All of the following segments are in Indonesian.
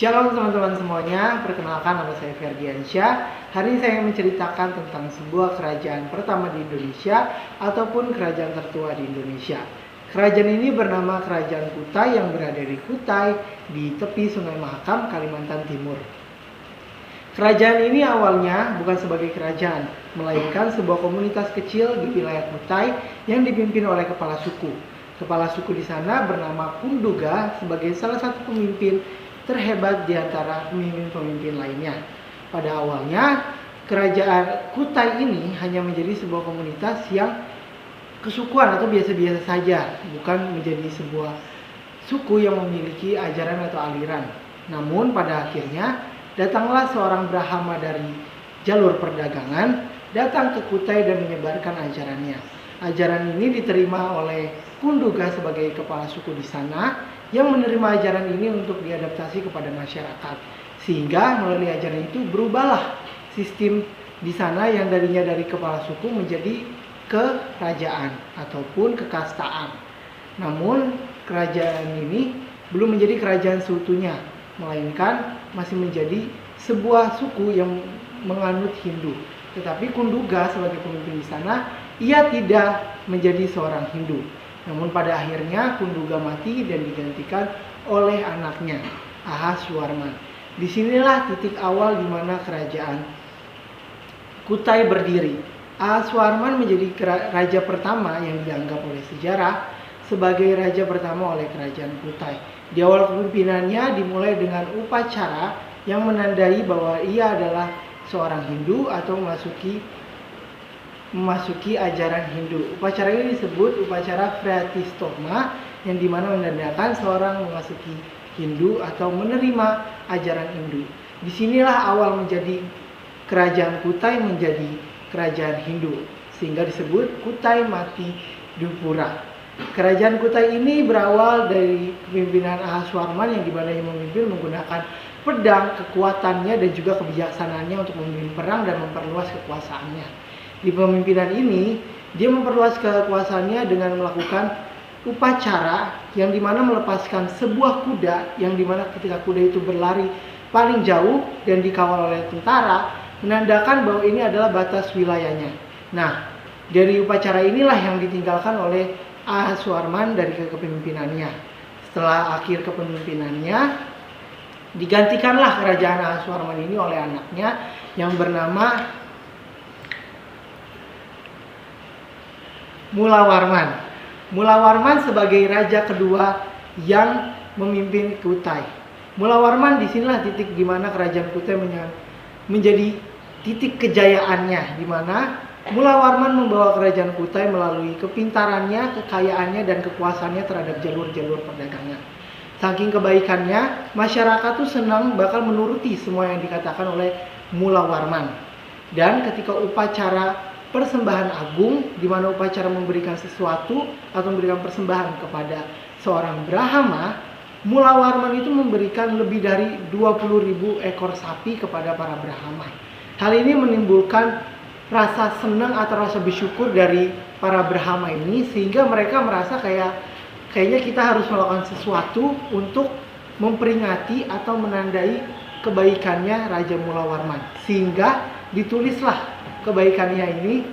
Shalom teman-teman semuanya, perkenalkan nama saya Ferdiansyah. Hari ini saya menceritakan tentang sebuah kerajaan pertama di Indonesia ataupun kerajaan tertua di Indonesia. Kerajaan ini bernama Kerajaan Kutai yang berada di Kutai di tepi Sungai Mahakam, Kalimantan Timur. Kerajaan ini awalnya bukan sebagai kerajaan, melainkan sebuah komunitas kecil di wilayah Kutai yang dipimpin oleh kepala suku. Kepala suku di sana bernama Kunduga sebagai salah satu pemimpin terhebat di antara pemimpin-pemimpin lainnya. Pada awalnya, kerajaan Kutai ini hanya menjadi sebuah komunitas yang kesukuan atau biasa-biasa saja, bukan menjadi sebuah suku yang memiliki ajaran atau aliran. Namun pada akhirnya, datanglah seorang Brahma dari jalur perdagangan, datang ke Kutai dan menyebarkan ajarannya. Ajaran ini diterima oleh Kunduga sebagai kepala suku di sana, yang menerima ajaran ini untuk diadaptasi kepada masyarakat. Sehingga melalui ajaran itu berubahlah sistem di sana yang darinya dari kepala suku menjadi kerajaan ataupun kekastaan. Namun kerajaan ini belum menjadi kerajaan seutuhnya, melainkan masih menjadi sebuah suku yang menganut Hindu. Tetapi Kunduga sebagai pemimpin di sana, ia tidak menjadi seorang Hindu. Namun pada akhirnya Kunduga mati dan digantikan oleh anaknya, Ahasuarman. Disinilah titik awal di mana kerajaan Kutai berdiri. Ahasuarman menjadi raja pertama yang dianggap oleh sejarah sebagai raja pertama oleh kerajaan Kutai. Di awal kepemimpinannya dimulai dengan upacara yang menandai bahwa ia adalah seorang Hindu atau memasuki ajaran Hindu. Upacara ini disebut upacara Pratistoma, yang dimana menandakan seorang memasuki Hindu atau menerima ajaran Hindu. Disinilah awal menjadi kerajaan Kutai menjadi kerajaan Hindu, sehingga disebut Kutai Mati Dupura. Kerajaan Kutai ini berawal dari kepemimpinan Ahasuarman yang dimana ia memimpin menggunakan pedang, kekuatannya dan juga kebijaksanaannya untuk memimpin perang dan memperluas kekuasaannya. Di pemimpinan ini, dia memperluas kekuasaannya dengan melakukan upacara yang dimana melepaskan sebuah kuda, yang dimana ketika kuda itu berlari paling jauh dan dikawal oleh tentara, menandakan bahwa ini adalah batas wilayahnya. Nah, dari upacara inilah yang ditinggalkan oleh Ahasuarman dari kepemimpinannya. Setelah akhir kepemimpinannya, digantikanlah kerajaan Ahasuarman ini oleh anaknya yang bernama Mulawarman. Mulawarman sebagai raja kedua yang memimpin Kutai. Mulawarman disinilah titik di mana kerajaan Kutai menjadi titik kejayaannya, di mana Mulawarman membawa kerajaan Kutai melalui kepintarannya, kekayaannya dan kekuasaannya terhadap jalur-jalur perdagangan. Saking kebaikannya, masyarakat tuh senang bakal menuruti semua yang dikatakan oleh Mulawarman. Dan ketika upacara persembahan agung, di mana upacara memberikan sesuatu atau memberikan persembahan kepada seorang Brahma, Mulawarman itu memberikan lebih dari 20.000 ekor sapi kepada para Brahma. Hal ini menimbulkan rasa senang atau rasa bersyukur dari para Brahma ini, sehingga mereka merasa kayaknya kita harus melakukan sesuatu untuk memperingati atau menandai kebaikannya Raja Mulawarman. Sehingga ditulislah kebaikannya ini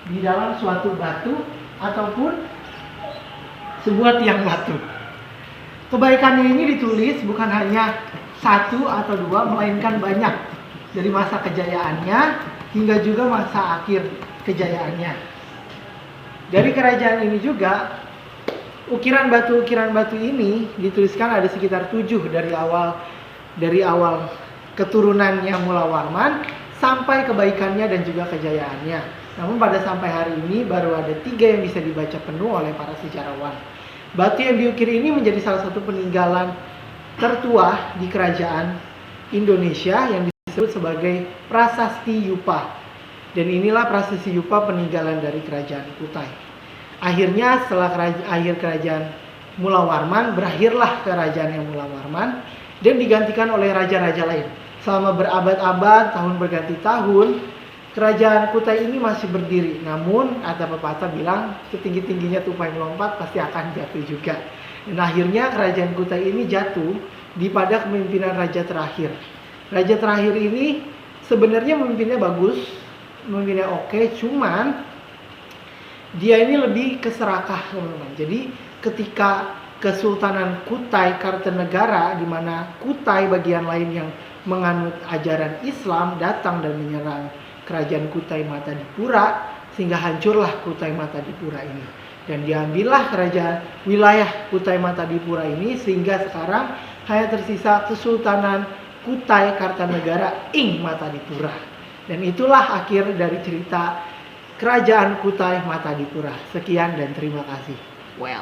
di dalam suatu batu ataupun sebuah tiang batu. Kebaikannya ini ditulis bukan hanya satu atau dua, melainkan banyak, dari masa kejayaannya hingga juga masa akhir kejayaannya. Dari kerajaan ini juga ukiran batu ini dituliskan ada sekitar 7 dari awal keturunannya Mulawarman sampai kebaikannya dan juga kejayaannya. Namun pada sampai hari ini baru ada 3 yang bisa dibaca penuh oleh para sejarawan. Batu yang diukir ini menjadi salah satu peninggalan tertua di kerajaan Indonesia yang disebut sebagai Prasasti Yupa. Dan inilah Prasasti Yupa peninggalan dari kerajaan Kutai. Akhirnya setelah akhir kerajaan Mulawarman, berakhirlah kerajaan yang Mulawarman dan digantikan oleh raja-raja lain. Selama berabad-abad, tahun berganti tahun, kerajaan Kutai ini masih berdiri. Namun ada pepatah bilang setinggi-tingginya tupai melompat pasti akan jatuh juga. Dan akhirnya kerajaan Kutai ini jatuh pada kepemimpinan raja terakhir. Raja terakhir ini sebenarnya memimpinnya bagus, memimpinnya oke, cuman dia ini lebih keserakah, teman-teman. Jadi ketika Kesultanan Kutai Kartanegara, di mana Kutai bagian lain yang menganut ajaran Islam datang dan menyerang kerajaan Kutai Matadipura, sehingga hancurlah Kutai Matadipura ini. Dan diambillah kerajaan wilayah Kutai Matadipura ini, sehingga sekarang hanya tersisa Kesultanan Kutai Kartanegara ing Matadipura. Dan itulah akhir dari cerita Kerajaan Kutai Matadipura. Sekian dan terima kasih. Well.